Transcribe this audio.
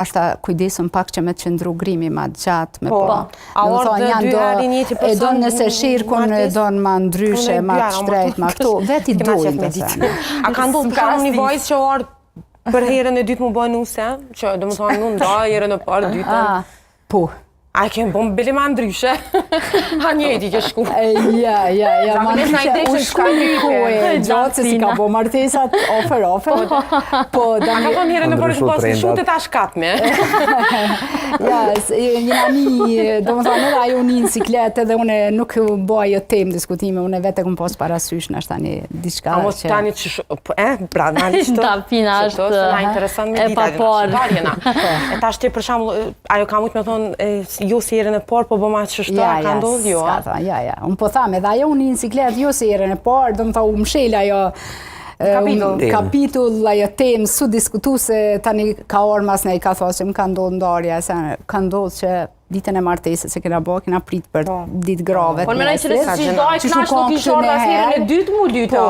Ashta kujdesëm pak që me të qëndru grimi ma gjatë me po. A orë dhe dy herë njëti person... E donë nëse shirkun, e donë ma ndryshe, ma shtrejt, ma këtu, veti dojnë të thënë. A ka ndohë për shumë një vajzë që orë për herën e dytë mu bëjë nuse, që do më thonë në nda, herën e parë dytën? Po. A e kemë bëmë bili ma ndryshe? Ha njëti ke shku. Ja, ma ndryshe, u shku një kohë gjatë, se si ka po martesat ofer. A ka thonë herën e parë të pasë shute ta shkatme? Ja, njëna një, do më thonë edhe ajo një në cikletë edhe une nuk bëja jo temë diskutime, une vete këmë posë parasysh në ashtë tani diçka që... A mos tani që pra, nani qëto? Ta pina është e paparë. E ta shte për shambull, ajo ka mujtë me thonë, jo si herën e parë, po bëma që shto, a ka ndodhë, jo? Ja. Unë po thamë, edhe ajo një në cikletë, jo si herën e parë, do më tha u mshel ajo kapitull, ajo temë, su diskutu se tani ka orë mas ne i ka thosë që më ka ndodhë ndarja, ka ndodhë që ditën e martesës se kena bëhë, kena pritë për ditë grave. Po në menaj që nësë që zdoj knash nuk ishë orë dhe herën e dytë mu dytë.